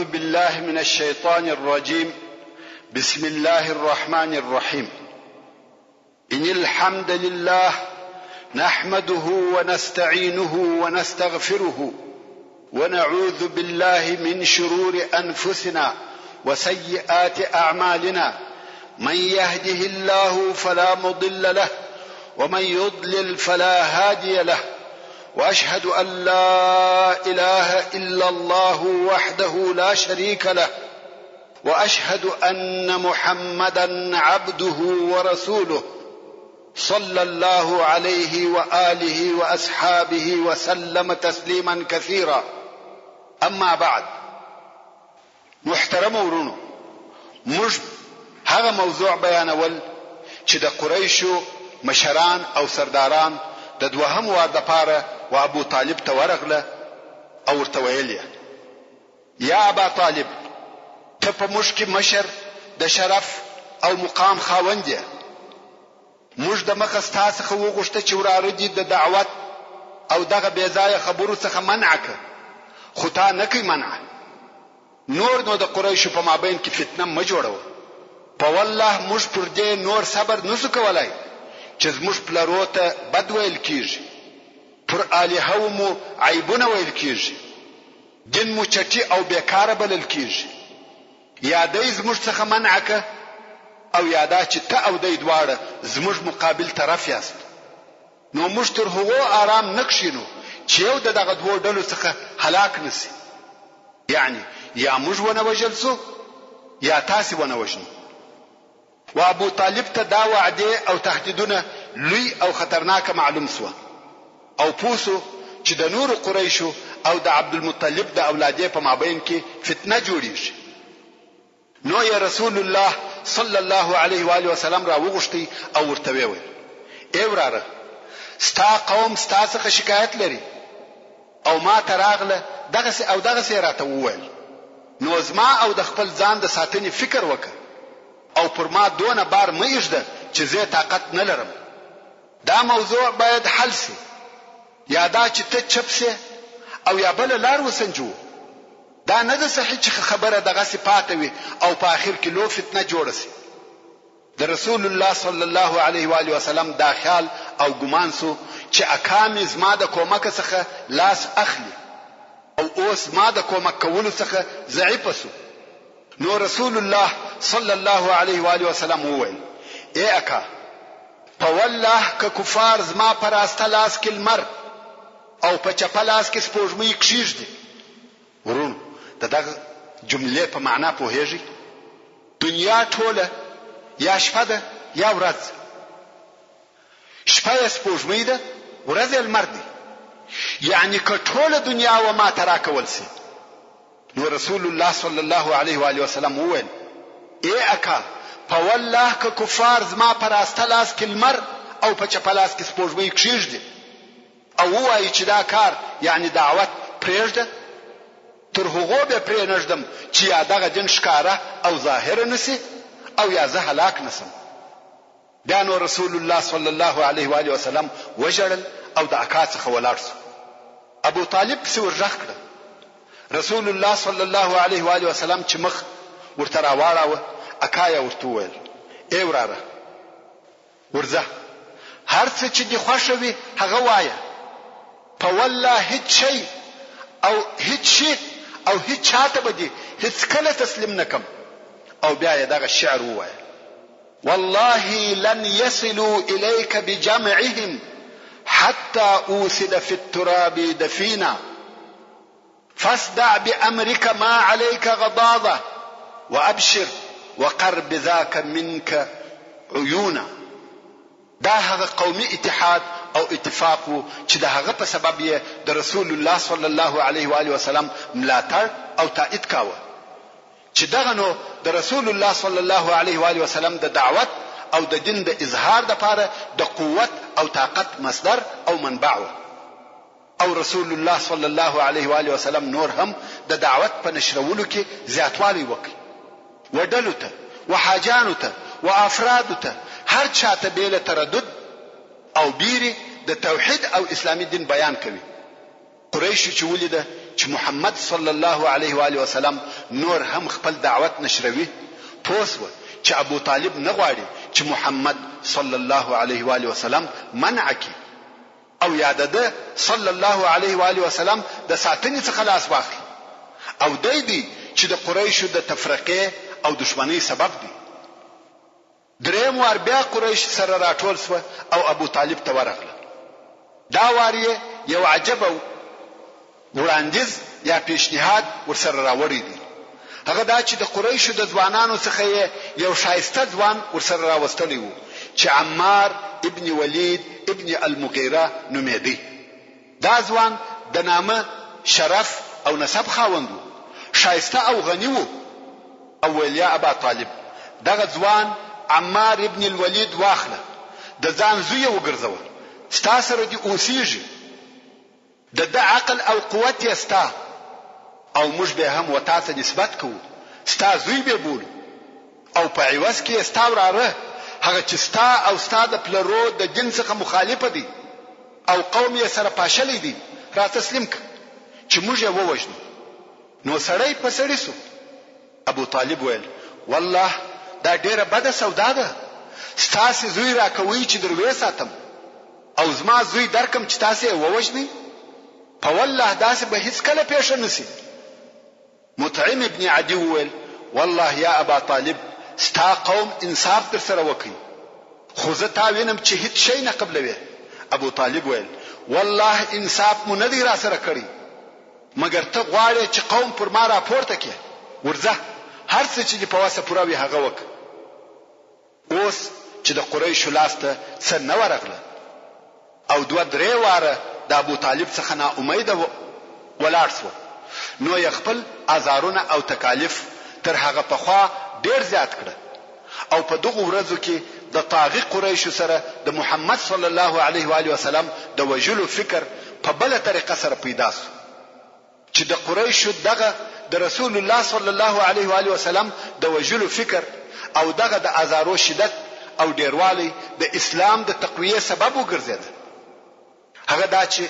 أعوذ بالله من الشيطان الرجيم. بسم الله الرحمن الرحيم. إن الحمد لله نحمده ونستعينه ونستغفره ونعوذ بالله من شرور أنفسنا وسيئات أعمالنا، من يهده الله فلا مضل له ومن يضلل فلا هادي له، وأشهد أن لا إله إلا الله وحده لا شريك له، وأشهد أن محمدا عبده ورسوله صلى الله عليه وآله وأصحابه وسلم تسليما كثيرا. أما بعد، محترم ورونو، موږ هغه موضوع بیانول چې د قریشو مشران او سرداران د دوهم وار د پاره و ابو طالب ته ورغله او ورته ویل: یا ابا طالب، ته په موږ کې مشر د شرف او مقام خاوند یې. موږ د مخه ستا څخه وغوښته چې وراره د دعوت او دغه بې ځایه خبرو څخه منع کړه، خو تا نه کوي منع. نور نو د قریشو په مابین کې فتنه مه جوړوه. په والله موږ پر دې نور صبر نشو کولای چې زموږ پلرو ته بد ویل کیږي، پر الهو مو عیبونه ویل کیږي، دین مو چټي او بیکاره بلل کیږي. یا دې زموږ څخه منع کړه او یادا چې ته او دې دواړه زموږ مقابل طرف یاست. نو موږ تر هغو آرام نکشینو چې یو دغه دوه ډلو څخه هلاک نسی. یعنی یا موږ ونه وژل سو یا تاسو ونه وژنو. و ابو طالب ته دا وعده او تهدیدونه لوی او خطرناک معلوم سو، او پوسو چې د نور قریشو او د عبد المطلب د اولادې په مابین کې فتنه جوړیږي. نو یا رسول الله صلی الله علیه و آله وسلم را وغوښتي او ورته ویل: ای وراره، ستا قوم ستا څخه شکایت لري او ما تراغله دغه راته وویل. نو زما او د خپل ځان د ساتنې فکر وکړه او پر ما دونه بار مې یږده چې زه طاقت نه لرم. دا موضوع باید حل شي، یا دا چې ته چپ شې او یا بل لار وسنجو. دا نه ده صحیح چې خبره دغه صفات وي او په اخر کې لو فتنه جوړه شي. د رسول الله صلی الله علیه و آله وسلم دا خیال او ګمان سو چې اکامې زما د کومک څخه لاس اخلي او اوس ما د کومک کولو څخه ضعیف سو. نو رسول الله صلی الله علیه و آله وسلم وویل: ای اکا، په والله که کفار زما پر استلاس کې المر او په چپلاس کې سپوږمۍ کښیږدي. ورونو، دغه جمله په معنا پوهیږي؟ دنیا ټوله یا شپه ده یا ورځ. شپه یې سپوږمۍ ده، ورځ یې لمر دی. یعنی که ټوله دنیا و ما ترا کول سي. نو رسول الله صلی الله علیه و آله وسلم وویل: ای اکا، په والله که کفار زما پر استلاس کې المر او په چپلاس کې سپوږمۍ کښیږدي او وایي چې دا کار یعنی دعوت پرېږده، تر هغو به پرې نږدم چې یا دغه دین ښکاره او ظاهره نسی او یا زه هلاک نسم. بیا نو رسول الله صلی الله علیه و آله وسلم وژړل او د اکا څخه ولاړ سو. ابو طالب پسې ورغږ کړه. رسول الله صلی الله علیه و آله وسلم چې مخ ورته راواړاوه، اکا یې ورته وویل: ای وراره، ورځه، هر څه چې دې خوښه وي هغه وایه. په والله هیڅ شی او هیڅ شی او هیڅ چاته به دې هیڅ کله تسلیم نکم. او بیا یې دغه شعر ووایه: والله لن يصلوا إليك بجمعهم حتى أوسد في التراب دفينا، فاصدع بأمرك ما عليك غضاضة، وأبشر وقر بذاك منك عيونا. دا هغه قومي اتحاد او اتفاق وو چې د هغه په سبب یې د رسول الله صلی الله علیه و آله وسلم ملاتړ او تایید کاوه، چې دغه نو د رسول الله صلی الله علیه و آله وسلم د دعوت او د دین د اظهار لپاره د قوت او طاقت مصدر او منبع و. او رسول الله صلی الله علیه و آله وسلم نور هم د دعوت په نشرولو کې زیاتوالی وکړي. وډلو ته وحاجانو ته وافرادو ته هر چاته بیل تردد او بیری د توحید او اسلامی دین بیان کوي. قریش چې ولیده چې محمد صلی الله علیه و آله وسلم نور هم خپل دعوت نشروي پوسوه چې ابو طالب نه غواړي چې محمد صلی الله علیه و آله وسلم منع کړي او یادده صلی الله علیه و آله وسلم د ساتنې څخه لاس واخلي او دی چې د قریشو د تفرقه او دشمنی سبب دی. دریم وار بیا قریش سره راټول شو او ابو طالب ته ورغله. دا واریه یو عجب وړاندیز یا پیشنهاد ورسره راوړی دی. هغه دا چې د قریشو د ځوانانو څخه یو شایسته ځوان ورسره راوستلی وو چې عمار ابن ولید ابن المغیره نومېدی. دا ځوان د نامه شرف او نسب خاوند وو، شایسته او غنی وو. او ویل یا ابا طالب دغه ځوان عمار ابن الولید واخله د ځان زوی وګرځوه، ستا سره دی اوسیږي، د عقل او قوت یې ستا او موږ به هم وتا ته نسبت کوو، ستا زوی به بولو او په عوض کې ستا وراره هغه چې ستا او ستا د پلرو د جن څخه مخالفه دي او قوم یې سره پاشلی دي را تسلیم ک چې موږ یې ووجنو. نو سړی په سړی سو. ابو طالب ویل والله دا ډیره بده سودا ده، ستاسو زوی را کوي چې دروي ساتم او زما زوی درکم چې تاسو یې ووجنی، په والله داسې به هیڅ کله پیښ نشي. مطعم ابن عدي ویل والله یا ابا طالب ستا قوم انصاف در سره وکي، خو زه تا وینم چې هیڅ شی نه قبلوي. ابو طالب ویل والله انصاف مو نه دی را سره کړی، مګر ته غواړې چې قوم پر ما راپورته کړي. ورځه هر څه چې په واسه پوره وي هغه وک. اوس چې د قریشو لاسته څه نه ورغله او دوه درې واره د ابو طالب څخه نا امیده ولاړ شو، نو یې خپل ازارونه او تکالیف تر هغه پخوا ډیر زیات کړ او په دغه ورځو کې د طاغی قریشو سره د محمد صلی الله علیه و آله وسلم د وجلو فکر په بل طریقه سره پیدا شو چې د قریشو دغه د رسول الله صلی الله علیه و آله وسلم د وجلو فکر او دغه د ازارو شدت او ډیروالی د اسلام د تقویه سبب وګرځید. هغه دا چې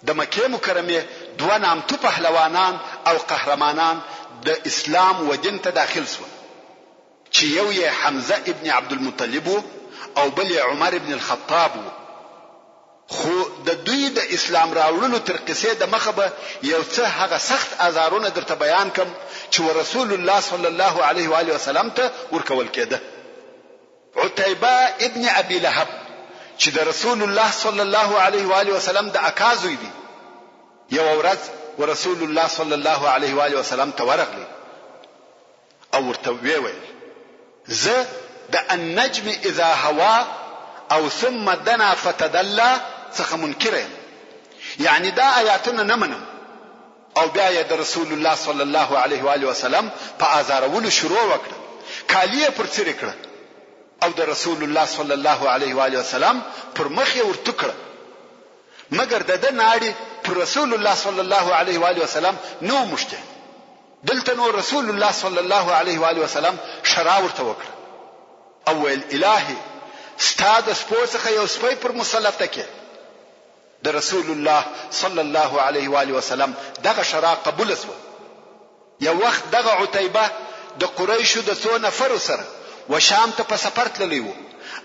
د مکه مکرمه دوه نامتو پهلوانان او قهرمانان د اسلام ودین ته داخل شو چې یو یې حمزه ابن عبد المطلب او بل یې عمر ابن الخطاب. خو د دوی د اسلام راوړلو تر قصې د مخه به یو څه هغه سخت ازارونه درته بیان کم چې رسول الله صلی الله علیه و آله وسلم ته ورکول کېده. عتیبه ابن ابي لهب چې د رسول الله صلی الله علیه و آله وسلم د اکازوی دی، یو ورځ ورسول الله صلی الله علیه و آله وسلم ته ورغلی او ورته ویل زه د النجم اذا هوا او ثم دنا فتدلى څخه منکر یم، یعنی دا آیاتونه نه منم. او بیا یې د رسول الله صلی الله علیه و آله وسلم په ازارولو شروع وکړه، کالیه پر څیر کړه او د رسول الله صلی الله علیه و آله وسلم پر مخ یې ورته کړه، مګر د ناړي پر رسول الله صلی الله علیه و آله وسلم نو مشته. دلته نو رسول الله صلی الله علیه و آله وسلم شرا ورته وکړه او ویل الهی ستاد سپوڅخه یو سپی پر مسلطه کې. د رسول الله صلی الله علیه و آله وسلم دغه شرا قبول شو. یو وخت دغه عتیبه د قریشو د څو نفر سره و شام ته په سفر تللی وو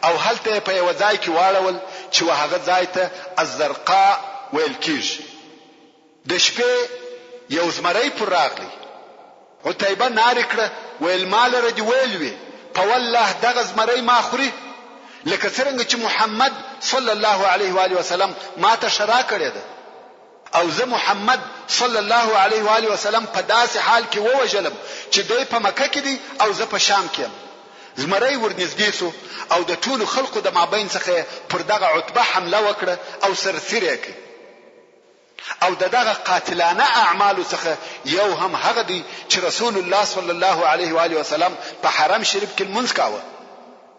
او هلته په یو ځای کې واړول چې هغه ځای ته الزرقاء ویل کیږي. د شپې یو زمری پر راغلی، عتیبه نار کړه ویل مال رد ویل وی په والله دغه زمری ما خوري لکه څنګه چې محمد صلی الله علیه و آله وسلم ما ته شرا کړی ده او زه محمد صلی الله علیه و آله وسلم په داسې حال کې ووجلم چې دوی په مکه کې دي او زه په شام کې یم. زمری ورنږدې سو او د ټولو خلقو د مابین څخه پر دغه عتبه حمله وکړه او سرسری کړ او دغه قاتلانه اعمال څخه یو هم هغه دی چې رسول الله صلی الله علیه و آله وسلم په حرم شریف کې منځ کاوه.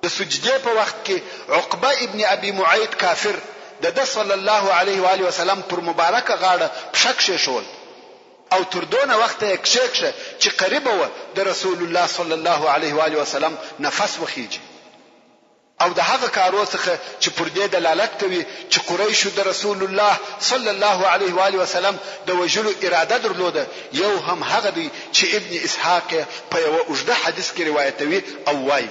د سجدې په وخت کې عقبه ابن ابي معيط کافر د صلی الله علیه و آله وسلم پر مبارکه غاړه پښک شول او تر دونه وخت یې کښکشه چې قریب و د رسول الله صلی الله علیه و آله وسلم نفس وخیږي. او د هغه کارو څخه چې پر دې دلالت کوي چې قریشو د رسول الله صلی الله علیه و آله وسلم د وجلو اراده درلوده یو هم هغه دی چې ابن اسحاق په یو اوږده حدیث کې روایتوي او وايي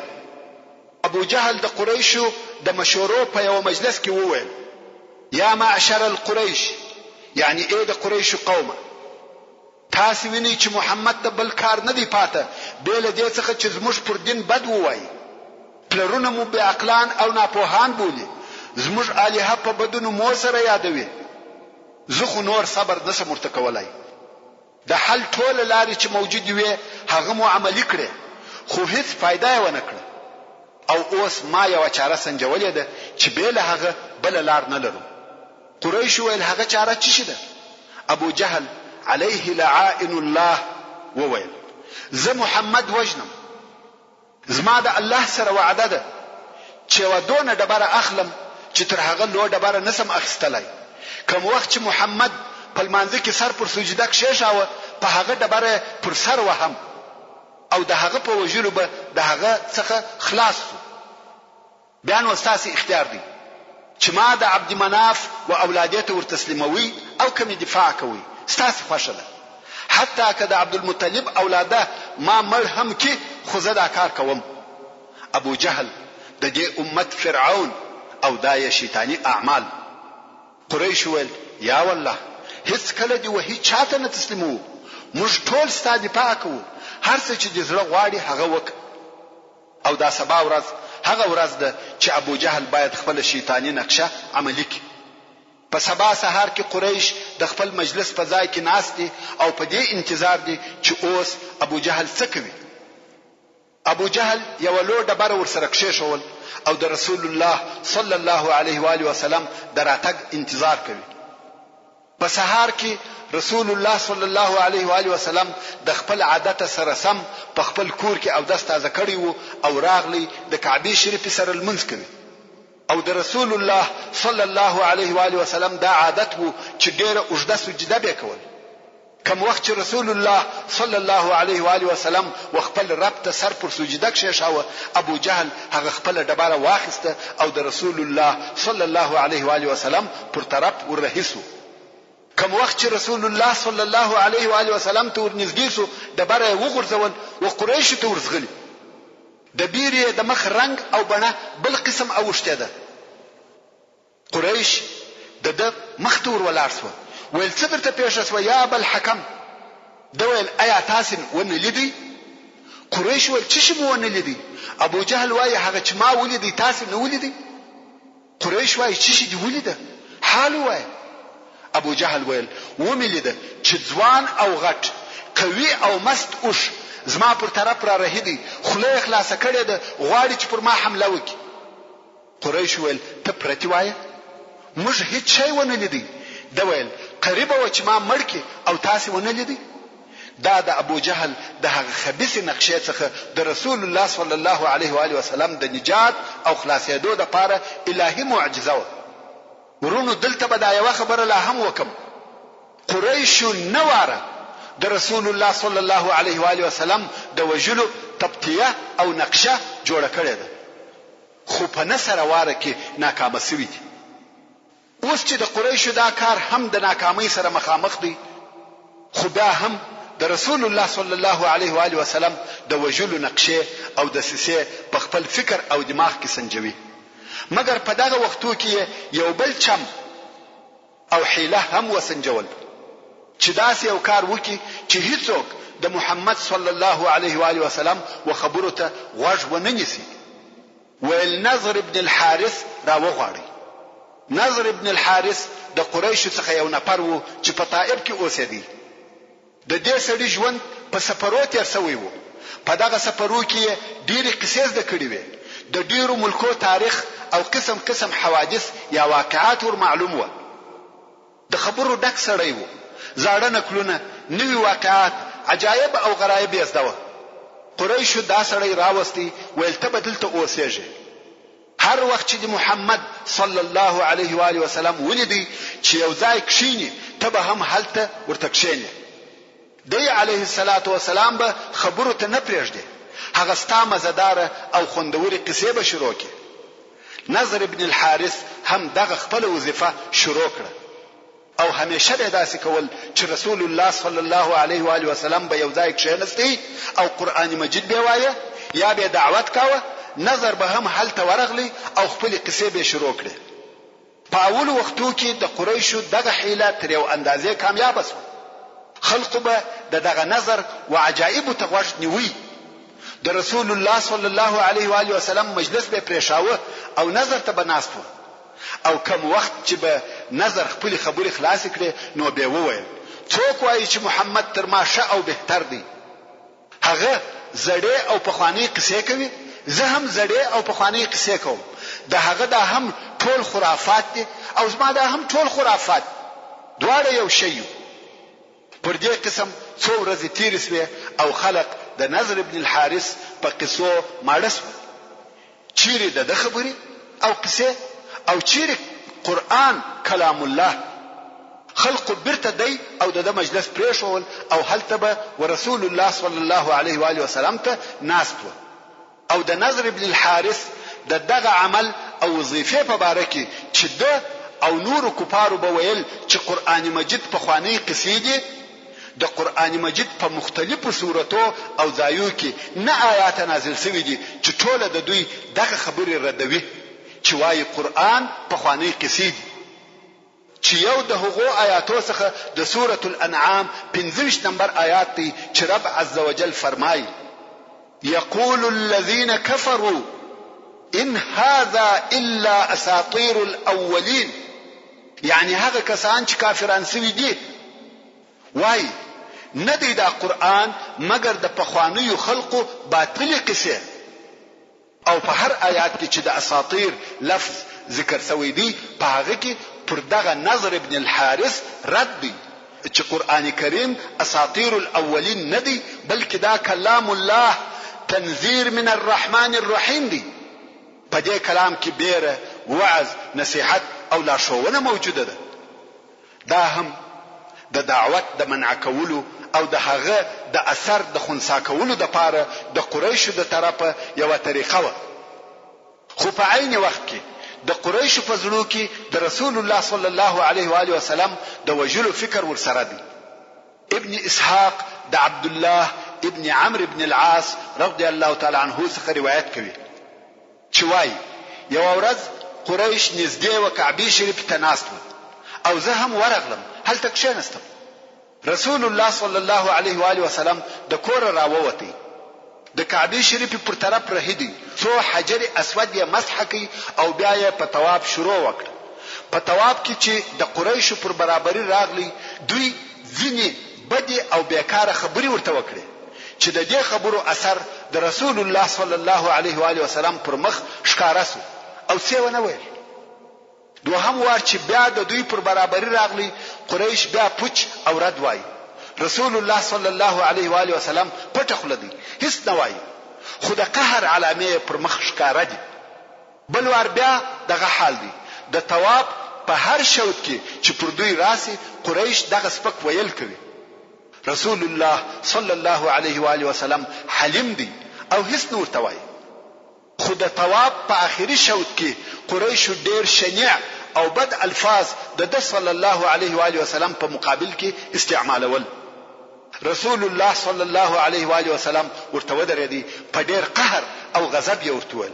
ابو جهل د قریشو د مشورو په یو مجلس کې وویل یا معشر القریش یعنی اے د قریشو قومه تاسو وینئ چې محمد د بل کار نه دی پاته بل دې څخه چې زموږ پر دین بد وایي پلرونه مو بی عقلان او ناپوهان بولی زموږ الها په بدونو مو سره یادوي زه خو نور صبر نشم ورته کولای د حل ټول لارې چې موجود وي هغه مو عملی کړي خو هیڅ فائدہ یې ونه کړه او اوس ما یو چاره سنجولې ده چې بل هغه بل لار نه لرو قریش ویل هغه چاره چی ده ابو جهل عليه لعائن الله وویل زه محمد وجنم زما د الله سره وعده ده چې ودونه ډبره اخلم چې تر هغه لو ډبره نسم اخستلای کوم وخت چې محمد په منځ کې سر پر سجده کښېښاوه په هغه ډبره پر سر وهم او د هغه په وجلو به د هغه څخه خلاص شو بیان واستاسي اختیار دی چې ما د عبد مناف او اولادیته ورتسلیموي او کوم دفاع کوي ستاسو خوښه ده حتی که د عبد المطلب اولاده ما مړ هم کې خو زه دا کار کوم ابو جهل د دې امت فرعون او دای شیطانی اعمال قریش ویل یا والله هیڅ کله دی وਹੀ چاته نه تسلیمو موږ ټول ستاسو دفاع کوو هر څه چې د زړه غواړي هغه وک او دا سبا ورځ هغه ورځ ده چې ابو جهل باید خپل شیطانی نقشه عملی کړي په سبا سهار کې قریش د خپل مجلس په ځای کې ناست دي او په دې انتظار دي چې اوس ابو جهل څه کوي ابو جهل یو لو ډبره ورسره کښېښول او د رسول الله صلی الله علیه و آله وسلم دراتګ انتظار کوي په سهار کې رسول الله صلی الله علیه و آله وسلم د خپل عادت سره سم په خپل کور کې او د تازه کړی وو او راغلی د کعبه شریف سره المنځ کوي او د رسول الله صلی الله علیه و آله وسلم دا عادت وو چې ډیره اوږده سجده به کول کوم وخت چې رسول الله صلی الله علیه و آله وسلم وخپل رب ته سر پر سجده کښېښاوه ابو جهل هغه خپل ډبره واخیسته او د رسول الله صلی الله علیه و آله وسلم پر طرف ورهیسو کوم وخت چې رسول الله صلی الله علیه و آله وسلم ته ورنږدې شو ډبره وغورځول او قریش ته ورزغلی د بیرې د مخ رنگ او بڼه بل قسم اوښته ده قریش د مخ تور ولاړ شو ویل څه درته پیښ شو یا ابل حکم دویل آیا تاسو ونه لیدي قریش ول چې شمو ونه لیدي ابو جهل وای هغه چې ما ولیدي تاسو نه ولیدي قریش وای چې شي دی ولیده حال وای ابو جهل ویل وملیده چې ځوان او غټ قوي او مست اوش زما پر طرف را رهیدي خله اخلاص کړي ده غواړي چې پر ما حمله وکړي قریش ویل ته پرتی وای موږ هیڅ شی ونه لیدي دا ویل قریب و چې ما مړ کې او تاسو ونه لیدي دا د ابو جهل د هغه خبيث نقشه څخه د رسول الله صلی الله علیه و آله وسلم د نجات او خلاصېدو لپاره الهي معجزه و ورونو دلته به دا یو خبره لا هم وکم قریش نواره د رسول الله صلی الله علیه و آله وسلم د وجلو تبتیه او نقشه جوړه کړې ده خو په نصر واره کې ناکام شوی دي اوس چې د قریش دا کار هم د ناکامۍ سره مخامخ دي خو بیا هم د رسول الله صلی الله علیه و آله وسلم د وجلو نقشه او د سیسه په خپل فکر او دماغ کې سنجوي مګر په دغه وختو کې یو بل چم او حیله هم وسنجول چې داسې یو کار وکي چې هیڅوک د محمد صلی الله علیه و آله وسلم وخبرو ته غوږ ونه نیسي ویل نضر ابن الحارث را وغواړي نضر ابن الحارث د قریش څخه یو نفر وو چې په طائف کې اوسېدی د دې سړي ژوند په سفرو تیر شوی وو په دغه سفرو کې ډېرې قصې زده کړې وې د ډېرو ملکو تاریخ او قسم قسم حوادث یا واقعات ور معلوم وو د خبرو ډک سړی وو زاړه نکلونه نوی واقعات عجایب او غرایب یې زده وو قریش دا سړی راوستي ویل ته بدلته اوسېږي هر وخت چې محمد صلی الله علیه و آله وسلم ولیدي چې یو ځای کښینی ته به هم هلته ورته کښینی دی علیه الصلاة والسلام به خبرو ته نه پرېږدي هغه ستا مزدار او خوندوري قصې به شروع کړي نضر ابن الحارث هم دغه خپل وظیفه شروع کړه او همیشه داسې کول چې رسول الله صلی الله علیه و آله وسلم به یو ځای کښېنستی او قرآن مجید به وایه یا به دعوت کاوه. نظر به هم هلته ورغلی او خپل قصې به شروع کړې. په اول وختو کې د قریشو دغه حیله تر یو اندازې کامیاب شوه. خلق به دغه نظر و عجایب ته غوږ نیوي. د رسول الله صلی الله علیه و آله وسلم مجلس به پریښاوه او نظر ته بناستو او کم وخت چې به نظر خپل خبرې خلاص کړي نو به وویل څوک وایي چې محمد تر ما ښه او بهتر دی. هغه زړې او پخوانی قصې کوي، زه هم زړې او پخوانی قصې کوم. د هغه دا هم ټول خرافات دي او زما دا هم ټول خرافات. دواړه یو شی. پر دې قسم څو ورځې تیرې سوې او خلق د نضر ابن الحارث په قصو ماړه سول. چیرې د خبرې او قصې او چیرې قرآن کلام الله. خلق برته دی او د مجلس پریښول او هلته به ورسول الله صلی الله علیه و آله وسلم ته ناست و او د نضر ابن الحارث دغه عمل او وظیفه په باره کې چې د او نور کفارو به ویل چې قرآن مجید په خوانی قصې دي. د قرآن مجید په مختلفو سورتو او ځایو کې نه آیات نازل شوي دي چې ټول د دوی دغه خبرې ردوي چې وايي قرآن په خوانی قصې دي. چې یو د هغو آیاتو څخه د سورة الانعام 15 نمبر آیات دی چې رب عز وجل فرمایي یقول الذين كفروا ان هذا الا اساطير الاولين. یعنی هغه کسان چې کافران سوي دي وایي نه دی دا قرآن مگر د پخوانیو خلقو باطل قصه. او په هر آیات کې چې د اساطیر لفظ ذکر شوی دی په هغه کې پر دغه نضر ابن الحارث رد دی چې قرآن کریم اساطیر الاولین نه دی بلکې دا کلام الله تنذیر من الرحمن الرحیم دی. په دې کلام کې بیره وعظ نصیحت او لارښوونه موجوده ده. دا هم د دعوت د منع کولو او د هغه د اثر د خنثی کولو د پاره د قریشو د طرفه یو طریقه و. خو په عین وخت کې د قریشو په زړه کې د رسول الله صلی الله علیه و آله وسلم د وجلو فکر ورسره دی. ابن اسحاق د عبد الله ابن عمرو ابن العاص رضی الله تعالی عنه څخه روایت کوي چې وايي یو ورځ قریش نږدې و کعبه شریف ته ناست او زه هم ورغلم هلته کښېنستم. رسول الله صلی الله علیه و آله وسلم د کور راووتی. د کعبه شریف پر طرف رهیدي څو حجر اسود یې مسح کی او بیا یې په طواف شروع وکړ. په طواف کې چې د قریشو پر برابرۍ راغلی دوی ځینې بدی او بیکاره خبري ورته وکړي چې د دې خبرو اثر د رسول الله صلی الله علیه و آله وسلم پر مخ ښکارا سو او څه ونه ویل. دوهم وار چې بیا د دوی پر برابرۍ راغلی قریش بیا پوچ او رد وای. رسول الله صلی الله علیه و آله وسلم پټه خلدي هیڅ نه وای خو د قهر علامه پر مخ ښکارا دي. بل وار بیا دغه حال دی. د طواف په هر شوط کې چې پر دوی راسي قریش دغه سپک ویل کوي. رسول الله صلی الله علیه و آله وسلم حلیم دی او هیڅ نور توای. خو د طواف په آخري شوط کې قریش ډیر شنیع او بد الفاظ د صلی الله علیه و آله وسلم په مقابل کې استعمالول. رسول الله صلی الله علیه و آله وسلم ورته ودرېدی په ډیر قهر او غضب یې ورته وویل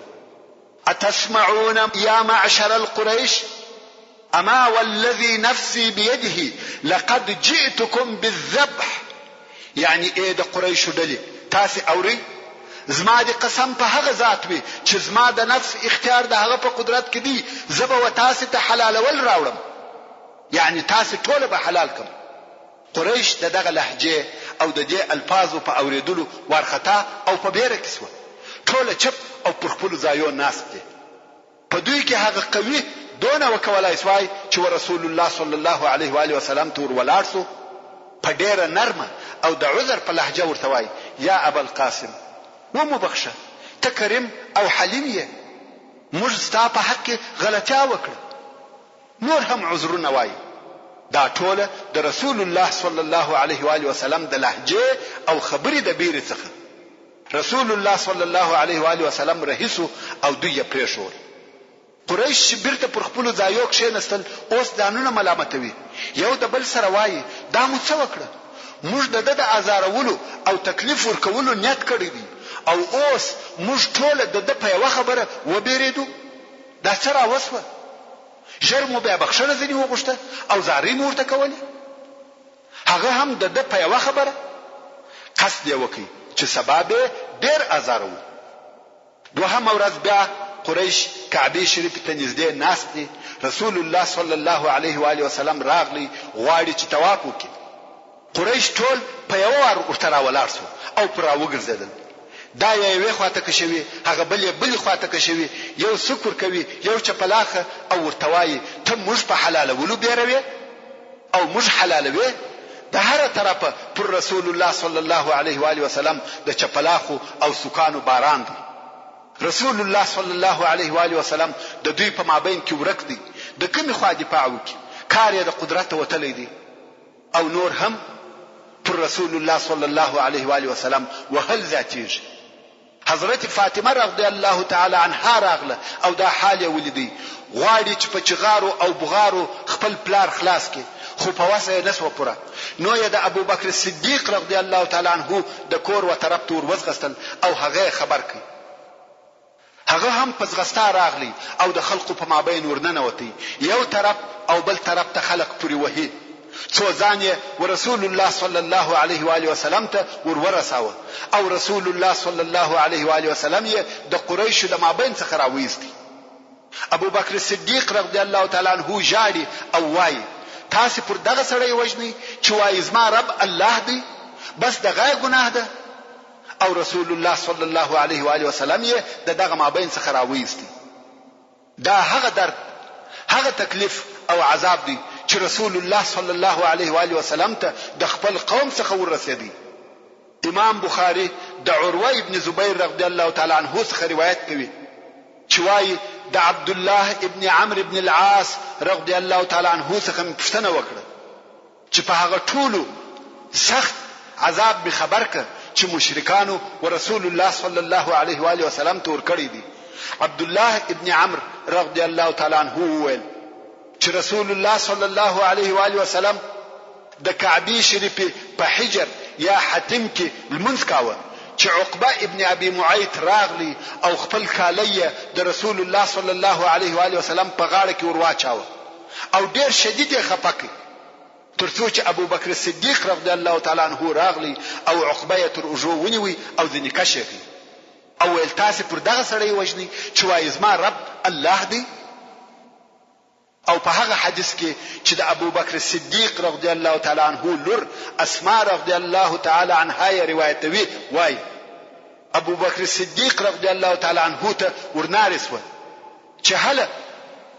اتسمعون یا معشر القریش اما والذي نفسي بيده لقد جئتكم بالذبح. یعنی اې د قریش ډلې تاسو اوري زما دي قسم په هغه ذات وي چې زما د نفس اختیار د هغه په قدرت کې دی زبه و تاسو ته حلال ول راوړم. یعنی تاسو ټول به حلال کوم. قریش دغه لهجه او د دې الفاظو په اوریدلو ورختا او په بیره کې سو. ټول چپ او پر خپل ځایو ناست دي. په دوی کې هغه قوي دونه وکولای سوای چې رسول الله صلی الله علیه و آله وسلم تور ولاړ سو په ډیره نرمه او د عذر په لهجه ورته وای یا ابو القاسم ومبخشه ته کریم او حلیم یې موږ ستا په حق غلطیا وکړه نور هم عذرونه وای. دا ټوله د رسول الله صلی الله علیه و آله وسلم د لهجه او خبرې د بیره څخه. رسول الله صلی الله علیه و آله وسلم رهیسو او دوی پرېښول. قریش بیرته پر خپل ځایو کښېنستل، اوس ځانونه ملامتوي، یو د بل سره وایي دا مو څه وکړه، موږ د ازارولو او تکلیف ورکولو نیت کړی دی او اوس موږ ټول د په یوه خبره وبېرېدو، دا څه راوسوه؟ ژر مو بیا بخښنه ځینې وغوښته او زارۍ مو ورته کولې، هغه هم د په یوه خبره. قصد یې وکړي چې سبا به ډېر ازارو. دوهمه ورځ بیا قریش کعبه شریف ته نږدې ناست دي. رسول الله صلی الله علیه و آله وسلم راغلی، غواړي چې طواف وکړي. قریش ټول په یو وار ورته راولاړ شو او پر راوګرځېدل. دا یوې خواته کشوي، هغه بلې خواته کشوي، یو سکر کوي، یو چپلاخه، او ورته وایي ته موږ په حلالولو بیروي او موږ حلالوي. د هر طرفه پر رسول الله صلی الله علیه و آله وسلم د چپلاخو او سکانو باران دی. رسول الله صلی الله علیه و آله وسلم د دوی په مابین کې ورک دی، د کومې خوا دفاع وکړي؟ کار یې د قدرت وتلی دی. او نور هم پر رسول الله صلی الله علیه و آله وسلم وهل ذاتیږي. حضرت فاطمه رضی الله تعالی عنها راغله او دا حال یې ولیدی، غواړي چې په چغارو او بغارو خپل پلار خلاص کړي، خو په وسه یې نسوه پوره. نو یې د ابوبکر صدیق رضی الله تعالی عنه د کور و طرف ته ورغستل او هغه خبر کړي. هغه هم په ځغستا راغلی او د خلقو په مابین ورننوتی، یو طرف او بل طرف ته خلق پوری وهي. څو ځان یې ورسول الله صلی الله علیه و آله وسلم ته ورساوه او رسول الله صلی الله علیه و آله وسلم یې د قریشو د مابین څخه راوېستی. ابوبکر صدیق رضی الله تعالی عنه ژاړي او وایي تاسو پر دغه سړی وژنئ چې وایي زما رب الله دی، بس دغه ګناه ده. او رسول الله صلی الله علیه و آله وسلم یې دغه مابین څخه راوېستی. دا هغه درد، هغه تکلیف او عذاب دی چې رسول الله صلی الله علیه و آله وسلم ته د خپل قوم څخه ورسېدی. امام بخاری د عروه ابن زبیر رضی الله تعالی عنه څخه روایت کوي چې وایي د عبد الله ابن عمرو ابن العاص رضی الله تعالی عنه څخه پوښتنه وکړه چې په هغه ټولو سخت عذاب به خبر ک چې مشرکانو ورسول الله صلی الله علیه و آله وسلم ته ورکړی دي. عبد الله ابن عمرو رضی الله تعالی عنه وویل چې رسول الله صلی الله علیه و آله وسلم د کعبه شریف په حجر یا حتم کې لمونځ کاوه چې عقبه ابن ابي معيط راغلی او خپل کالی د رسول الله صلی الله علیه و آله وسلم په غاړه کې ورواچاوه او ډیر شدید یې خپکه، ترڅو چې ابو بکر صدیق رضی الله تعالی عنه راغلی او عقبه تر اوجو ونیوي او ځنې کشف او ویل تاسو پر دغه سړی وژنئ چې وایي زما رب الله دی. او په هغه حدیث کې چې د ابو بکر صدیق رضی الله تعالی عنه لور اسماء رضی الله تعالی عنها یې روایتوي، وایي ابو بکر صدیق رضی الله تعالی عنه ته ورنارسوه چې هله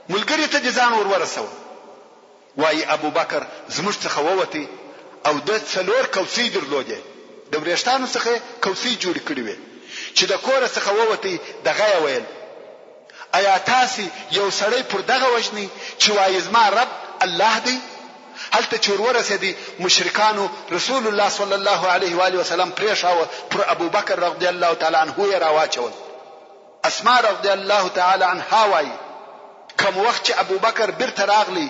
ملګری ته ځان ورسوه. وایي ابو بکر زموږ څخه ووتی او د څلور کوسۍ درلودې، د ورېښتانو څخه کوسۍ جوړ کړې وې چې د کور څخه ووتی دغه ویل ایا تاسو یو سړی پر دغه وژنئ چې وایي زما رب الله دی؟ هلته چې ورسېدي مشرکانو رسول الله صلی الله علیه و آله وسلم پرېښاوه، پر ابو بکر رضی الله تعالی عنه یې راواچول. اسماء رضی الله تعالی عنها وایي کوم وخت چې ابو بکر بیرته راغلی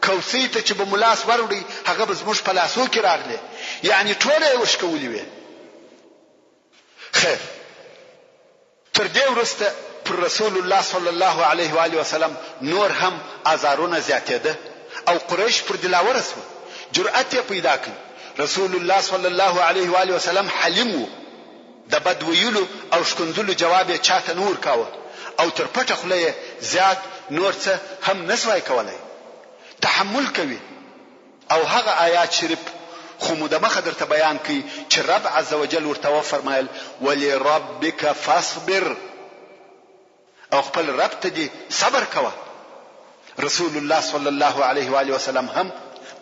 کوسۍ ته چې به ملاس وروړي هغه به زموږ په لاسو کې راغلی، یعنی ټوله یې وشکولې وې. خیر، تر دې وروسته پر رسول الله صلی الله علیه و آله وسلم نور هم آزارونه زیاتېده او قریش پر دلاور شو، جرأت یې پیدا کړ. رسول الله صلی الله علیه و آله وسلم حلیم وو، د بد ویلو او شکنځلو جواب یې چاته نور کاوه او تر پټه خوله زیات نور څه هم نسوای کولای، تحمل کوي. او هغه آیات شریف خو مو د مخه درته بیان کړي چې رب عزوجل ورته وفرمایل ولربک فاصبر، او خپل رب ته دې صبر کوه. رسول الله صلی الله علیه و آله وسلم هم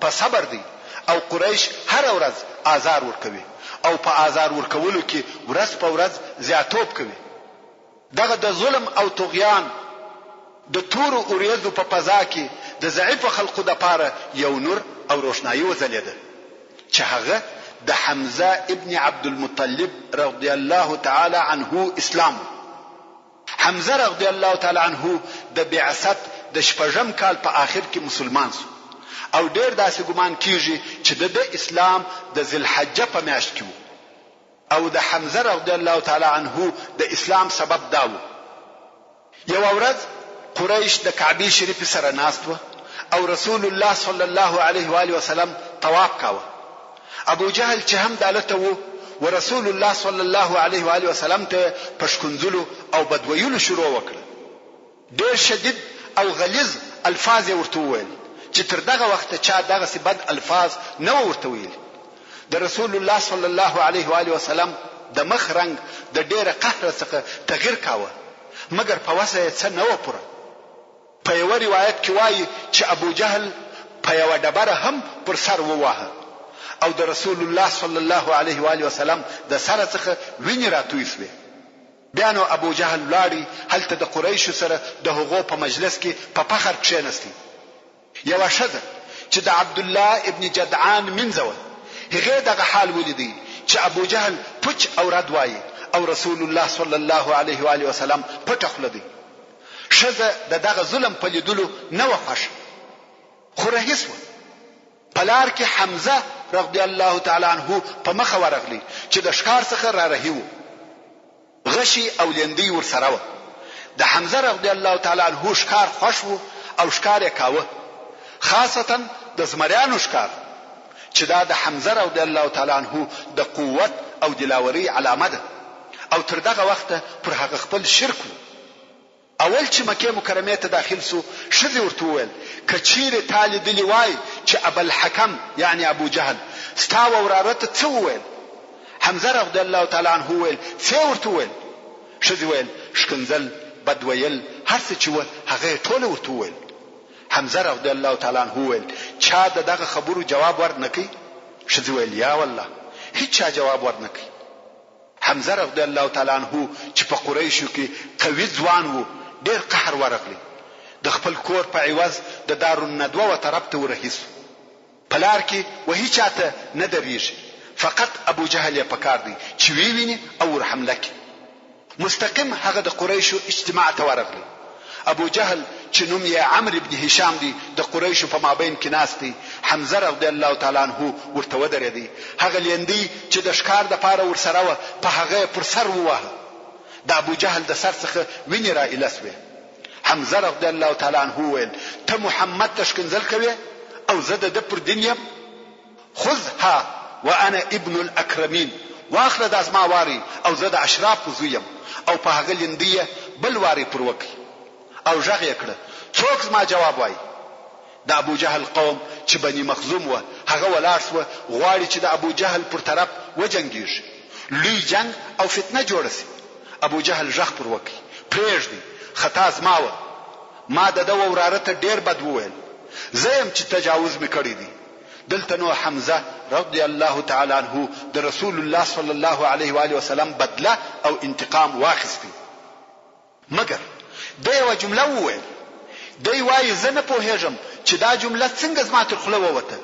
په صبر دی او قریش هر ورځ آزار ورکوي او په آزار ورکولو کې ورځ په ورځ زیاتوب کوي. دغه د ظلم او طغیان د تور اوریزو په فضا کې د ضعیف خلقو د پاره یو نور او روشنايي وځلېده چې هغه د حمزه ابن عبد المطلب رضی الله تعالی عنه اسلام. حمزه رضی الله تعالی عنه د بعثت د شپږم کال په آخر کې مسلمان شو او ډېر داسې ګمان کیږي چې د اسلام د ذوالحجه په میاشت کې او د حمزه رضی الله تعالی عنه د اسلام سبب داو. یو ورځ قریش د کعبه شریف سره ناست و او رسول الله صلی الله علیه و آله وسلم طواف کاوه. ابو جهل چې هم دالته وو ورسول الله صلی الله علیه و آله وسلم ته پشکنځلو او بدویلو شروع وکړه. ډېر شدید او غلیظ الفاظ ورته وویل چې تر دغه وخت چا دغه سی بد الفاظ نه ورته ویل. د رسول الله صلی الله علیه و آله وسلم د مخ رنگ د ډېر قهر څخه تغیر کاوه مګر په وسه څه نه و پوره. په یو روایت کې وایي چې ابو جهل په یو ډبره هم پر سر وواهه او د رسول الله صلی الله علیه و آله وسلم د سر څخه وینې راتوي شوې. بیا نو ابو جهل لاړی هلته د قریشو سره د هغو په مجلس کې په فخر کښېنستی. یو ښځه چې د عبد الله ابن جدعان منځوه هغه دغه حال ولیدي چې ابو جهل پچ او رد وایي او رسول الله صلی الله علیه و آله وسلم پټ خلدي. ښځه دغه ظلم په لیدلو نه وخښ خو رهیس و. پلار کې حمزه رضی الله تعالی عنه په مخ ورغلی چې د ښکار څخه را رهي و. غشي او لیندۍ ورسره و. د حمزه رضی الله تعالی عنه ښکار خوښ و او ښکار یې کاوه، خاصتا د زمریانو ښکار چې دا د حمزه رضی الله تعالی عنه د قوت او دلاوري علامه ده او تر دغه وخته پر هغه خپل شرک و. اول چې مکه مکرمه ته داخل سو ښځې ورته وویل کچیرې تا لیدلي وای چې ابوالحکم یعنی ابو جهل ستا وراره ته څه وویل؟ حمزه رضی الله تعالی عنه وویل څه ورته وویل؟ ښځې وویل ښکنځل بد ویل هر څه چې و هغه ټول ورته وویل. حمزه رضی الله تعالی عنه وویل چا دغه خبرو جواب ورنکړي؟ ښځې وویل یا والله هیڅ چا جواب ورنکړي. حمزه رضی الله تعالی عنه چې په قریشو کې قوي ځوان و ډېر قهر ورغلی. د خپل کور په عوض د دارالندوه و طرف ته ورهیس. پلار کې وهي چاته نه دریږي فقط ابو جهل یې پکار دی چې ویني او ور حمله کوي. مستقیم هغه د قریشو اجتماع ته ورغلی. ابو جهل چې نوم یې عمرو ابن هشام دی د قریشو په مابین کې ناست دی. حمزه رضی الله تعالی عنه ورته ودرېدی. هغه لیندۍ چې د ښکار د پاره ورسره و په هغه پر سر وواهه. د ابو جهل د سر څخه وینې را ایله سوې. حمزه رضی الله تعالی عنه وویل ته محمد ته ښکنځل کوې او زه د ده پر دین یم؟ خذها وانا ابن الاکرمین، واخله دا زما واري او زه د اشرافو زوی یم. او په هغه لیندۍ بل واري پر وکړي او غږ یې کړه څوک زما جواب وایي؟ د ابو جهل قوم چې بني مخزوم و هغه ولاړ سو غواړي چې د ابو جهل پر طرف وجنګیږي. لوی جنگ او فتنه جوړه سي. ابو جهل غږ پر وکړي پرېږدي خطا زما و، ما د ده وراره ته ډېر بد وویل، زه یم چې تجاوز مې کړی دی. دلته نو حمزه رضی الله تعالی عنه د رسول الله صلی الله علیه و آله وسلم بدله او انتقام واخیستی. مګر د یو جمله وویل. دی وایي زه نه پوهېږم چې دا جمله څنګه زما تر خوله ووته.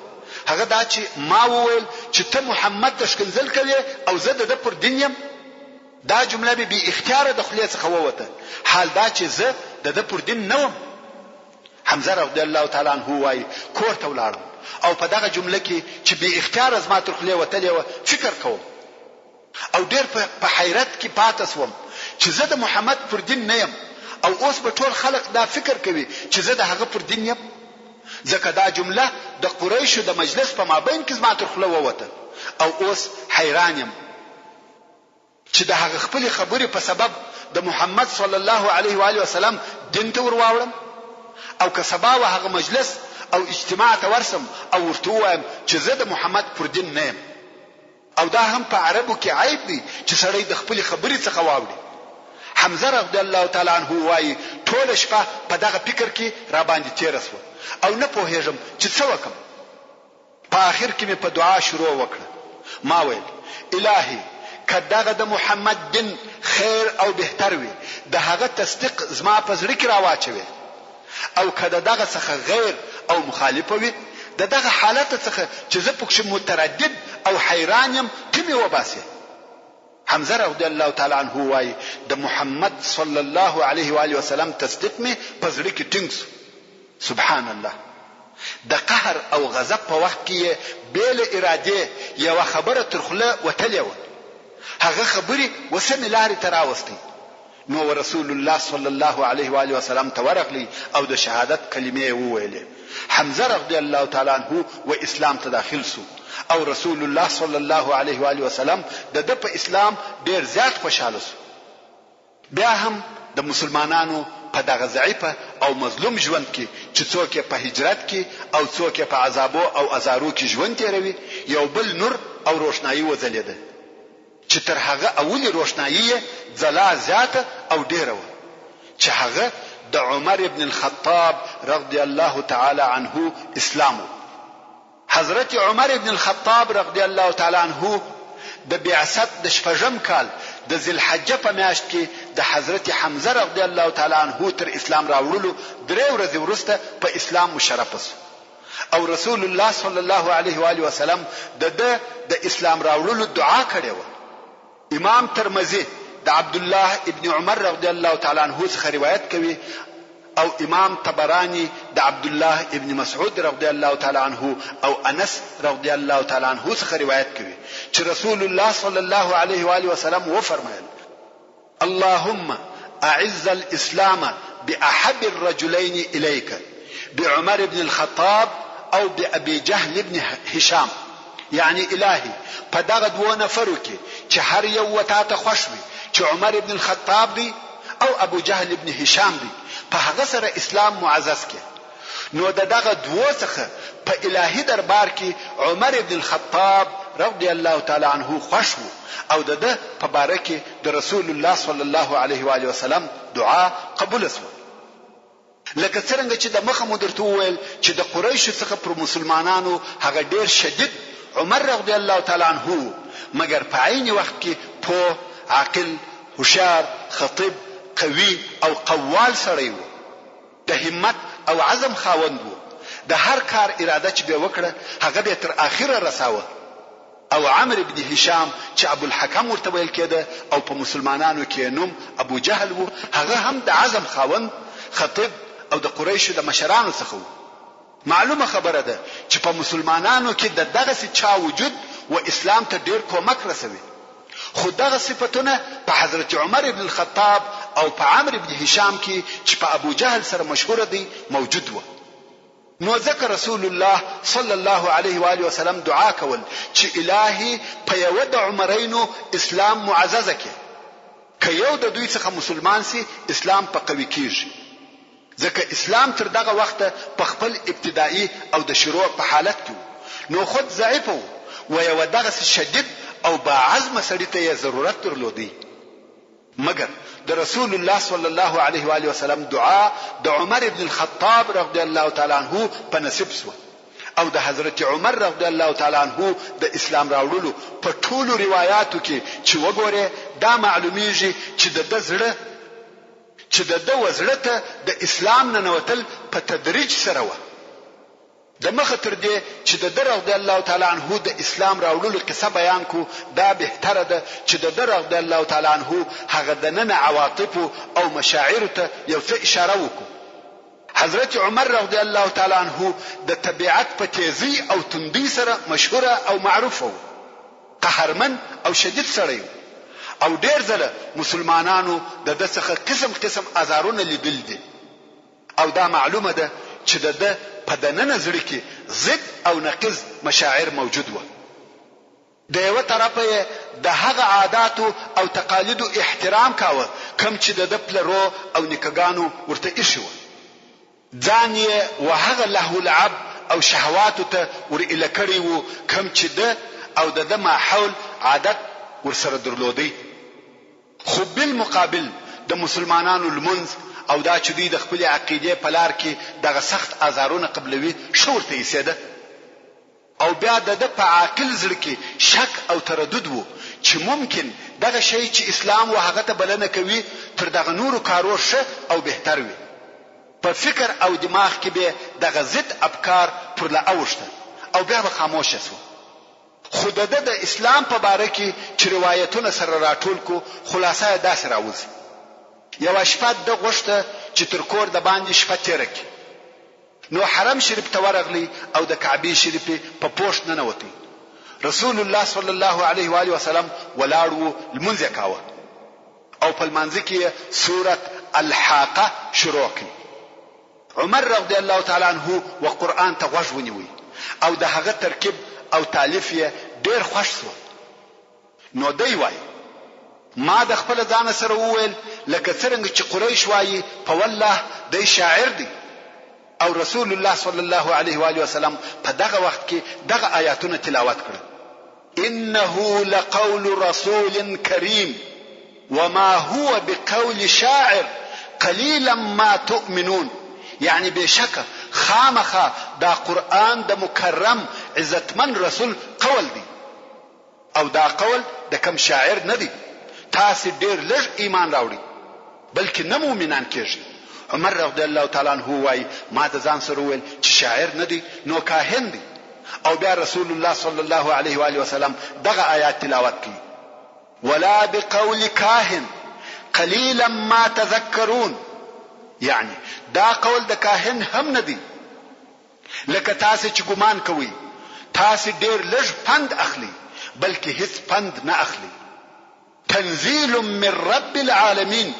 هغه دا چې ما وویل چې ته محمد ته ښکنځل کوې او زه د ده پر دین یم. دا جمله به بی اختیار د خولې څخه ووته، حال دا چې زه د ده پر دین نه وم. حمزه رضی الله تعالی عنه وایي کور ته ولاړم او په دغه جمله کې چې بی اختیار زما تر خولې وتلې وه فکر کوم او ډېر په حیرت کې پاتې سوم چې زه د محمد پر دین نه یم او اوس به ټول خلق دا فکر کوي چې زه د هغه پر دین یم. ځکه دا جمله د قریشو د مجلس په مابین کې زما تر خوله ووته او اوس حیران یم چې د هغه خپل خبرې په سبب د محمد صلی الله علیه و آله وسلم دین ته ورواوړم او که سبا و هغه مجلس او اجتماع ته ورسم او ورته ووایم چې زه د محمد پر دین نه یم. او دا هم په عربو کې عیب دی چې سړی د خپل خبرې څخه واوړي. حمزه رضی الله تعالی عنه وایي ټول شپه په دغه فکر کې را باندې تیر شو او نه پوهېږم چې څه وکم. په آخر کې مې په دعا شروع وکړه. ما ویل الهي که دغه د محمد دین خیر او بهتر وي د هغه تصدیق زما په زړه کې راواچوي او که دغه څخه غیر او مخالفه وي د دغه حالت څخه چې زه پکې متردد او حیران یم ته مې وباسي. حمزه رضی الله تعالی عنہ وای د محمد صلی الله علیه و آله وسلم تصدیق می پزړه کې ټینګ سبحان الله. د قهر او غضب په وخت کې بیل اراده یو خبره ترخله وتلې و، هغه خبري وسمه لارې تراوستي. نو رسول الله صلی الله علیه و آله وسلم تورغلی او د شهادت کلمې وویلې. حمزه رضی الله تعالی عنہ و اسلام ته داخل سو او رسول الله صلی الله علیه و آله وسلم د په اسلام ډیر زیات خوشاله سو. بیا هم د مسلمانانو په دغه ضعیفه او مظلوم ژوند کې چې څوک په هجرت کې او څوک په عذابو او ازارو کې ژوند تیروي، یو بل نور او روشنايي وځلېده چې تر هغه اولی روشنايي ځلا زیاته او ډیره و، چې هغه د عمر ابن الخطاب رضی الله تعالی عنه اسلام. حضرت عمر ابن الخطاب رضی الله تعالی عنه د بعثت د شپږم کال د ذی الحجه په میاشت کې د حضرت حمزه رضی الله تعالی عنه تر اسلام راوړلو درې ورځې وروسته په اسلام مشرف شو او رسول الله صلی الله علیه و آله وسلم د اسلام راوړلو دعا کړې و. امام ترمذی د عبد الله ابن عمر رضی الله تعالی عنه څخه روایت کوي او امام طبرانی د عبد الله ابن مسعود رضی الله تعالی عنه او انس رضی الله تعالی عنه څخه روایت کوي چې رسول الله صلی الله علیه و آله وسلم و فرمایل: اللهم اعز الاسلام باحب الرجلين اليك بعمر بن الخطاب او بابي جهل بن هشام. یعنی الهی په دغه دوه نفرو کې چې هر یو وتا ته خوش وي چې عمر ابن الخطاب دی او ابو جهل ابن هشام دی، په هغه سره اسلام معزز کې. نو دغه دوه څخه په الهي دربار کې عمر ابن الخطاب رضی الله تعالی عنه خوش وو او د په باره کې د رسول الله صلی الله علیه و آله وسلم دعا قبول شوه. لکه څنګه چې د مخه مدرته وویل چې د قریش څخه پر مسلمانانو هغه ډیر شدید عمر رضی الله تعالی عنه، مگر په عین وخت کې په عاقل، هوشیار، خطیب، قوي او قوال سړی وو، د همت او عزم خاوند وو. د هر کار اراده چې به وکړه هغه به تر اخره رساوه. او عمرو بن هشام چې ابو الحکم ورته ویل کېده او په مسلمانانو کې نوم ابو جهل وو، هغه هم د عزم خاوند، خطیب او د قریشو د مشرانو څخه وو. معلومه خبره ده چې په مسلمانانو کې د دغه چا وجود و اسلام ته ډیر کومک رسوي. خو دغه صفاتونه په حضرت عمر ابن الخطاب او په عمرو ابن هشام کې چې په ابو جهل سره مشهور دي موجود و. نو ذکر رسول الله صلی الله علیه و آله وسلم دعا کول چې الهی په یو د عمرینو اسلام معزز کړي، که یو د دوی څخه مسلمان سي اسلام په قوي کیږي. ځکه اسلام تر دغه وخت په خپل ابتدایي او د شروع په حالت کې نو خود ضعیف و یو دغه شدید او با عزم سړی ته ضرورت درلودي. مگر د رسول الله صلی الله علیه و آله وسلم دعا د عمر ابن الخطاب رضی الله تعالی عنه په نصیب شو او د حضرت عمر رضی الله تعالی عنه د اسلام راوړلو په ټولو روایتو کې چې وګوره دا معلومیږي چې د زړه چې د وزړه د اسلام نه نوتل په تدریج سره و. د مخه تر دې چې د رضی الله تعالی عنه د اسلام راوړلو قصه بیان کو، دا بهتره ده چې د رضی الله تعالی عنه هغه د نن عواطف او مشاعر ته یو څه اشاره وکړو. حضرت عمر رضی الله تعالی عنه د طبيعت په تیزی او تندی سره مشهور او معروف و، قهرمن او شدید سړی او ډیر ځله مسلمانانو د دغه قسم قسم ازارونه لیدل دي او دا معلومه ده چې د په دننه زړه کې ضد او نقیض مشاعر موجود و. د یو طرفه د هغه عاداتو او تقالیدو احترام کاوه کم چې د پلرو او نکګانو ورته ایښو، ځان یې وهغه له لعب او شهواتو ته ورئله کړی وو کم چې د او د ماحول عادت ورسره درلودي. خو بالمقابل د مسلمانانو المنز او دا چې دوی د خپل عقیده په لار کې دغه سخت ازارونه قبلوي شورته یې او بیا د په عاقل زړه کې شک او تردد وو چې ممکن دغه شی چې اسلام وهغه ته بلنه کوي تر دغه نورو کارو ښه او بهتر وي. په فکر او دماغ کې به دغه ضد افکار پر لا اوشته او بیا به خاموشه شو. خو د اسلام په باره کې چې روایتونه سره راټول کو خلاصه یې داسې راوځي. یو شپه د غوښته چې تر کور د باندې شپه تیره کړي. نو حرم شریف ته ورغلی او د کعبه شریفه په پوښت ننوتی. رسول الله صلی الله علیه و آله وسلم ولاړو لمونځ کاوه او په لمانځ کې سوره الحاقه شروع کړي. عمر رضی الله تعالی عنہ و قرآن ته غوږ ونیوي او د هغه ترکیب او تالیف یې ډیر خوښ شو. نو دی وایي ما د خپل ځان سره وویل لکه څنګه چې قریش وایي په والله دی شاعر دی. او رسول الله صلی الله علیه و آله وسلم په دغه وخت کې دغه آیاتونه تلاوت کړل. انه لقول رسول کریم وما هو بقول شاعر قليلا ما تؤمنون. یعنی بشکه خامخه دا قرآن د مکرم عزتمن رسول قول دی او دا قول د کم شاعر نه دی. تاسو ډیر لږ ایمان راوړي بلکې نه مؤمنان کېږي. عمر رضی الله تعالی عنہ وايي ما د ځان سره ویل چې شاعر نه دی نو کاهن دی. او بیا رسول الله صلی الله علیه و آله وسلم دغه آیات تلاوت کړي. ولا بقول کاهن قليلا ما تذكرون. یعنی دا قول د کاهن هم نه دی. لکه تاسو چې ګمان کوي تاسو ډیر لږ پند اخلي بلکې هیڅ پند نه اخلي. تنزيل من رب العالمين.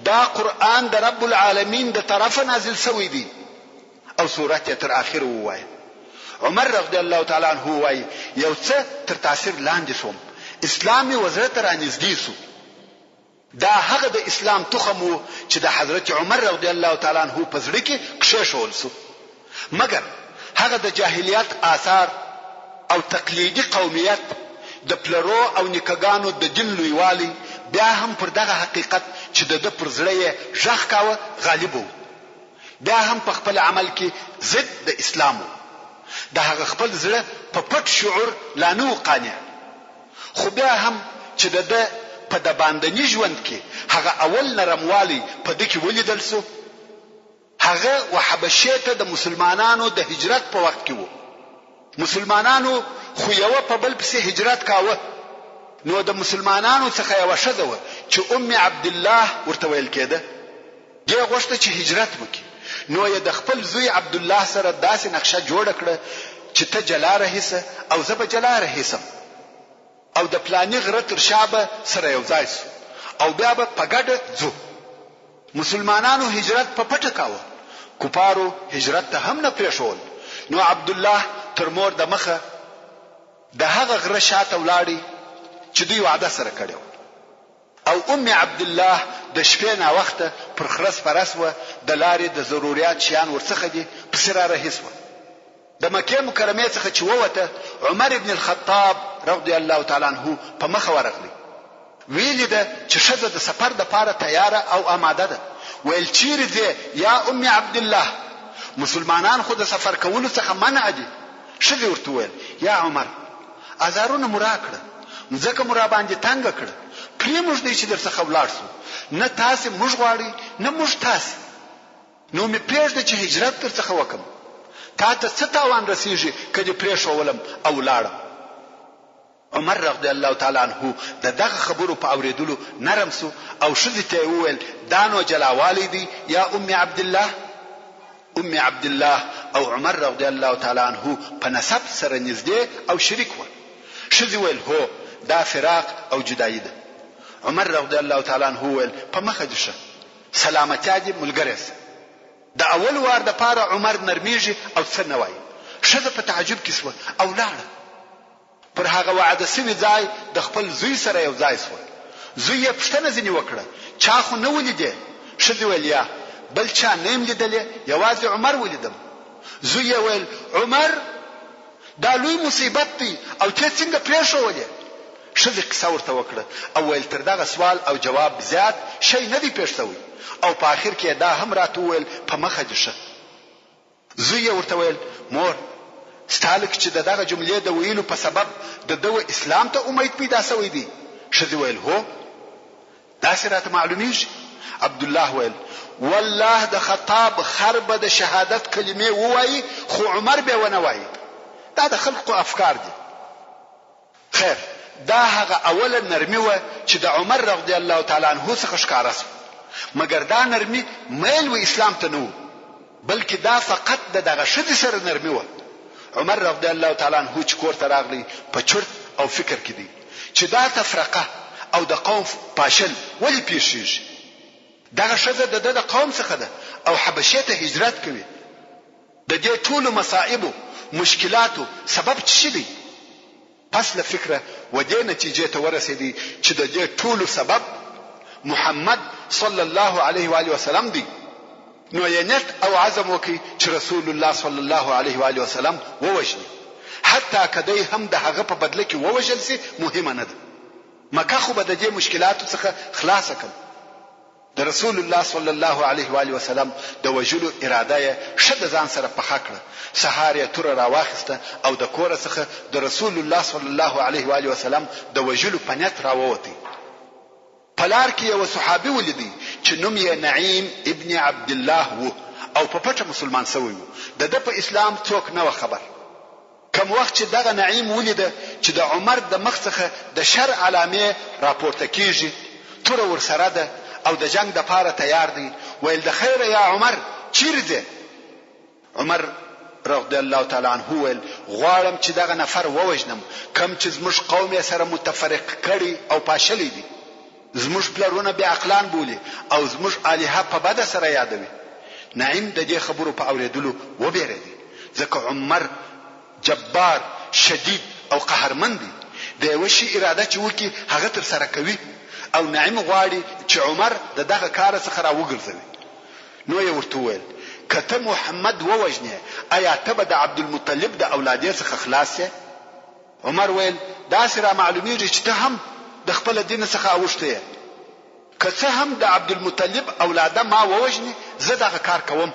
دا قرآن د رب العالمین د طرفه نازل شوی دی. او سورته تر اخره وایي. عمر رضی الله تعالی عنہ وایي یو څه تر تاثیر لاندې شوم اسلامي وزارت را نږدې شو. دا هغه د اسلام تخم وو چې د حضرت عمر رضی الله تعالی عنہ په زړه کې کښېښول شو. مګر هغه د جاهلیت آثار او تقلیدي قومیت د پلرو او نیکګانو د دین لویوالي بیا هم پر دغه حقیقت چې د پر زړه ژغ کاوه غالب وو. بیا هم په خپل عمل کې ضد د اسلام وو. د هغه خپل زړه په پټ شعور لا نه قانع. خو بیا هم چې د په د باندنی ژوند کې هغه اول نرموالی په دې کې ولیدل سو. هغه وحبشه ته د مسلمانانو د هجرت په وخت کې وو. مسلمانانو خو یو په بل پسې هجرت کاوه. نو د مسلمانانو څخه یو شذ و چې ام عبد الله ورته ویل کېده. دی غوښته چې هجرت وکړي. نو یې د خپل زوی عبد الله سره داسې نقشه جوړ کړه چې ته جلاره هيسه او زه به جلاره هيسم او د پلاني غره تر شابه سره یو ځای سو او بیا به په ګډه ځو. مسلمانانو هجرت په پټه کاوه. کفارو هجرت ته هم نه پریښول. نو عبد الله تر مور د مخه د هغه غره شاته ولاړی چې دوی وعده سره کړو. او ام عبد الله د شپې نه وخته پر خرس فرسوه د لارې د ضرورت شیان ورڅخه دي پسراره هیڅ. د مکه مکرمه څخه چې ووته عمر ابن الخطاب رضی الله تعالی عنہ په مخه ورغلی. ویل ده چې شزه د سفر د پاره تیار او آماده ده. ویل چیرې ده یا ام عبد الله مسلمانان خو د سفر کولو څخه منع دي. شزه ورته ویل یا عمر ازارونه مراکړه ځکه مرا باندې تنگ کړه پرې موږ دې چې در څخه ولاړ سو نه تاسو موږ غواړي نه موږ تاسو. نو می پېژد چې هجرت تر څخه وکم تا ته څه تاوان رسیږي کله پرې شولم او لاړم. عمر رضی الله تعالی عنہ دغه خبرو په اوریدلو نرم سو او شذ ته ویل دانو جلاوالی دی یا ام عبد الله. ام عبد الله او عمر رضی الله تعالی عنہ په نسب سره نږدې او شریک و. شذ ویل هو دا فراق او جدایی ده. عمر رضی الله تعالی عنہ ویل په مخه دشه سلامتی دې ملګری. د اول وار د پاره عمر نرمیږي او څه نه وایي. شذ په تعجب کې سو او لاړه. پر هغه وعده سوي ځای د خپل زوی سره یو ځای سو. زوی یې پښتنه ځنی وکړه چا خو نه ولیدې. شذ ویل یا بل چا نیم لیدلې یوازې عمر ولیدم. زوی ویل عمر دا لوی مصیبت دی او ته څنګه پریښولې. شذ قصه ورته وکړه او ویل تر دغه سوال او جواب زیات شي نه دی پېښ شوی او په اخر کې دا هم راته ویل په مخه دشه. زوی ورته ویل مور ستالک چې دغه جملې د ویلو په سبب د دوه اسلام ته امید پیدا شوی دی. شذ ویل هو دا سره معلومیږي. عبد الله ویل والله د خطاب خربه د شهادت کلمې وایي خو عمر به ونه وایي. دا د خلقو افکار دي. خیر دا هغه اوله نرمي و چې د عمر رضی الله تعالی عنہ څخه ښکارا شو مګر دا نرمي میل و اسلام ته نه بلکې دا فقط دغه شدي سره نرمي و عمر رضی الله تعالی عنہ چې کور ته راغلی په چرت او فکر کې دی چې دا تفرقه او د قوم پاشل ولې پیښیږي دغه شزه د قوم څخه ده او حبشه ته هجرت کوي د دې ټول مصائب مشکلاتو سبب څه دی پس له فکره و دې نتیجه ته ورسېدي چې د دې ټول سبب محمد صلی الله علیه و آله وسلم دی نو یې نیت او عزم وکي چې رسول الله صلی الله علیه و آله وسلم ووجني حتی کدی هم د هغه په بدله کې ووجل سي مهمه نه ده مکه خو به د دې مشکلاتو څخه خلاص کړي د رسول الله صلی الله علیه و آله وسلم د وجلو اراده یې شد ځان سره په خکړه سهار یې تور راواخسته او د کور څخه د رسول الله صلی الله علیه و آله وسلم د وجلو پنځت راووتی پلار کې یو صحابي ولیدي چې نوم یې نعیم ابن عبد الله وو او په پټه مسلمان شوی وو د په اسلام څوک نه خبر کوم وخت چې دغه نعیم ولیده چې د عمر د مخ څخه د شر علامه راپورته کیږي تور ورسره ده او د جنگ د پاره تیار دی ویل د خیر یا عمر چیرته عمر رضی الله تعالی عنہ ویل غواړم چې دغه نفر ووجنم کم چې زموږ قوم سره متفرق کړي او پاشلی دي زموږ پلرونه بیا عقلان بولی او زموږ الها په بد سره یادوي نعیم د دې خبرو په اوریدلو وبېریدي ځکه عمر جبار شدید او قهرمن دی د یو شی اراده چې وکي هغه تر سره کوي او نعیم غواړي چې عمر دغه کار څخه راوګرځوي نو یې ورته وویل کته محمد ووجنه آیا ته به د عبد المطلب د اولادې څخه خلاص یې عمر ویل دا سره معلومیږي چې ته هم د خپل دین څخه اوښته که څه هم د عبد المطلب اولاده ما ووجنه زه دغه کار کوم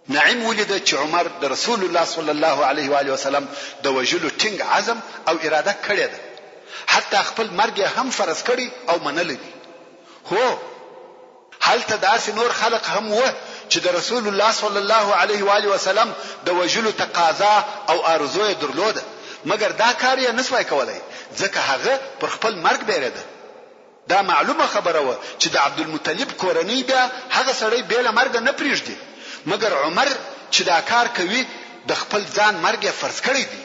نعیم ولید چې عمر د رسول الله صلی الله علیه و آله وسلم د وجلو ټینګ عزم او اراده کړې ده حتی خپل مرګ هم فرض کړی او منل دي هو هلته داسې نور خلق هم و چې د رسول الله صلی الله علیه و آله وسلم د وجلو تقاضا او ارزو یې درلوده مګر دا کار یې نسوای کولای ځکه هغه پر خپل مرګ بیرېده دا معلومه خبره و چې د عبد المطلب کورنۍ بیا هغه سړی بیل مرګ نه پریږدي مګر عمر چې دا کار کوي د خپل ځان مرګ فرض کړی دی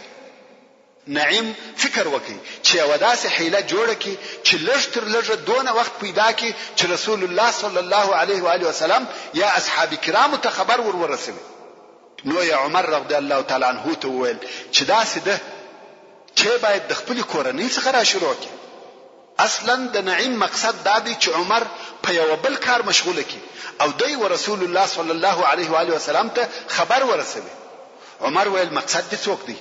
نعیم فکر وکي چې یو داسې حیله جوړه کی چې لږ تر لږه دونه وخت پیدا کی چې رسول الله صلی الله علیه و آله وسلم یا اصحاب کرام ته خبر ورسوي نو یا عمر رضی الله تعالی عنہ ته ویل چې داسې ده چې باید د خپل کورنۍ څخه را شروع کړي اصلا د نعیم مقصد دا دی چې عمر په یو بل کار مشغول کی او دوی ورسول الله صلی الله علیه و آله وسلم ته خبر ورسوي عمر ویل مقصد دې څوک دی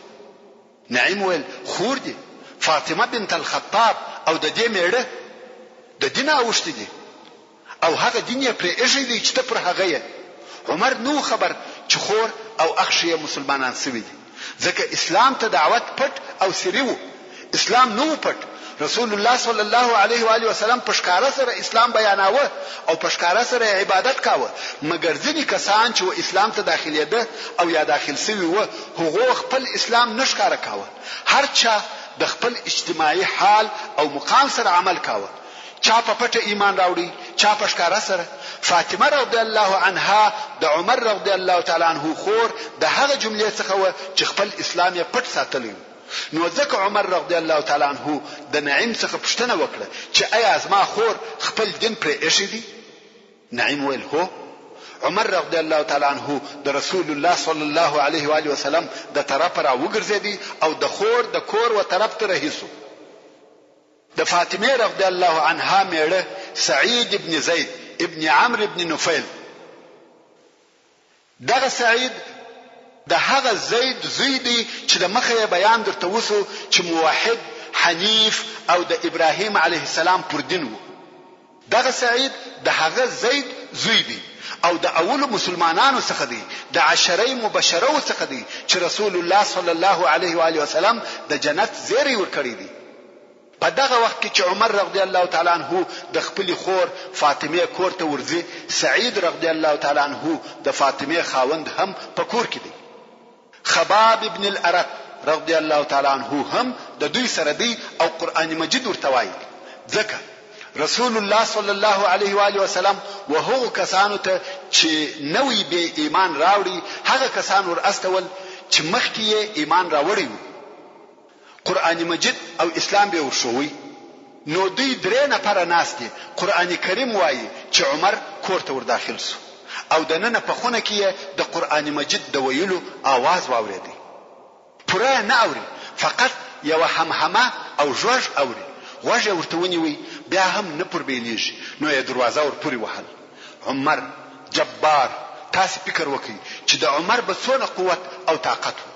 نعیم ویل خور دی فاطمه بنت الخطاب او د دې میړه د دین اوښتې دي او هغه دین یې پرې ایښی دی چې ته پر هغه یې عمر نو خبر چې خور او اخ یې مسلمانان سوي دي ځکه اسلام ته دعوت پټ او سری وو اسلام نو پټ رسول الله صلی الله علیه و آله وسلم پښکارا سره اسلام بیاناوه او پښکارا سره عبادت کاوه مګر ځینې کسان چې اسلام ته داخليده او یا داخل سوي وو هغه خپل اسلام نشکاره کاوه هر چا د خپل اجتماعي حال او مقام سره عمل کاوه چا په پټه ایمان راوړي چا پښکارا سره فاطمه رضی الله عنها د عمر رضی الله تعالی عنہ خور د هغه جملې څخه و چې خپل اسلام یې پټ ساتلی نو ځکه عمر رضی الله تعالی عنہ د نعیم څخه پوښتنه وکړه چې آیا ازما خور خپل دین پرې ایښی دی نعیم ویل هو عمر رضی الله تعالی عنہ د رسول الله صلی الله علیه و آله وسلم د طرف را وګرځیدي او د خور د کور و طرف ته رهیسو د فاطمه رضی الله عنها میړه سعید ابن زید ابن عمرو ابن نفیل دغه سعید د هغه زید زوی دی چې د مخه بیان درته وسو چې موحد حنیف او د ابراهیم علیه السلام پر دین وو دغه سعید د هغه زید زوی دی او د اول مسلمانانو څخه دی د عشره مبشره څخه دی چې رسول الله صلی الله علیه و آله وسلم د جنت زیری ورکړی دی په دغه وخت کې چې عمر رضی الله تعالی عنہ د خپل خور فاطمه کور ته ورځي سعید رضی الله تعالی عنہ د فاطمه خاوند هم په کور کې دی خباب ابن الارت رضی الله تعالی عنہ هم د دوی سره دی او قران مجید ورته وایي. ځکه رسول الله صلی الله علیه و آله وسلم وهو کسانو ته چې نوې به ایمان راوړي هغه کسان ور استول چې مخکې ایمان راوړي قران مجید او اسلام به ورشوي. نو دوی درې نفر ناست دي. قران کریم وایي چې عمر کور ته ور داخل شو او د نن په خونه کې د قران مجید د ویلو आवाज واورېدی. پوره نه اوري، فقط یو همهمه او جوج اوري. غوږ ورته ونیوي بیا هم نه پر بیلیږي. نو یې دروازه ور پورې وهل. عمر جبار. تاسو فکر وکړئ چې د عمر په څونه قوت او طاقت و.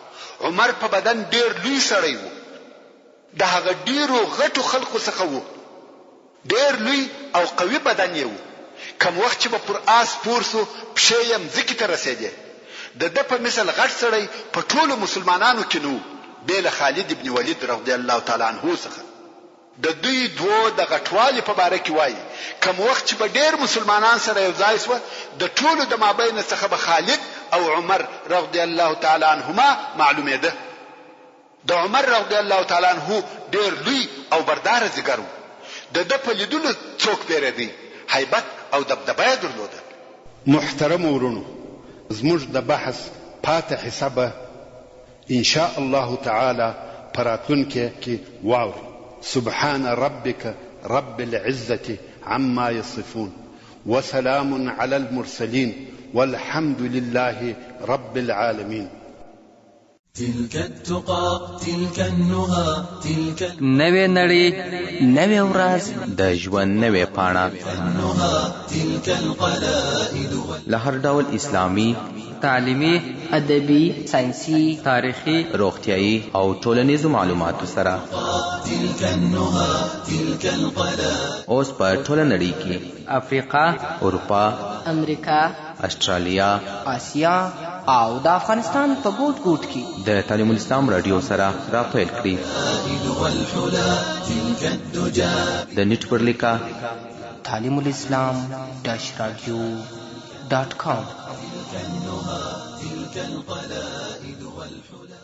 عمر په بدن ډیر لوی سړی و. د هغه ډیرو غټو خلکو څخه و. ډیر لوی او قوي بدن یې و. کوم وخت چې پر آس پورسو پښې یې مځکې ته رسېدې. د په مثل غټ سړی په ټولو مسلمانانو کې نو بیل خالد ابن ولید رضی الله تعالی عنہ څخه. د دوی دوه د غټوالي په باره کې وایي کوم وخت چې به ډیر مسلمانان سره یو ځای شو د ټولو د مابین څخه به خالد او عمر رضی الله تعالی عنهما معلومېده. د عمر رضی الله تعالی عنہ ډیر لوی او بردار ځګر و. د په لیدلو څوک پیردي هیبت او دبدبه درلوده. محترم ورونو، زموږ د بحث پاتې حسابه ان شاء الله تعالی پراتونکو کې واوري. سبحان ربك رب العزة عما يصفون وسلام على المرسلين والحمد لله رب العالمين. تلك التقى تلك النهى تلك نوې نړۍ نوې ورځ د ژوند نوې پاڼه النهى تلك القلائد له هر ډول اسلامي، تعلیمي، ادبي، ساینسي، تاریخي، روغتیايي او ټولنیزو معلوماتو سره تلك النهى تلك القلائد اوس په ټوله نړۍ کې افریقا، اروپا، امریکا، استرالیا، آسیا او د افغانستان په ګوټ ګوټ کې د تعلیم الاسلام رادیو سره راپیل کړي. والحلا تلك الدجى د نت پر لیکه تعلیم الاسلام -radio.com. تلك النهى تلك القلائد والحلا.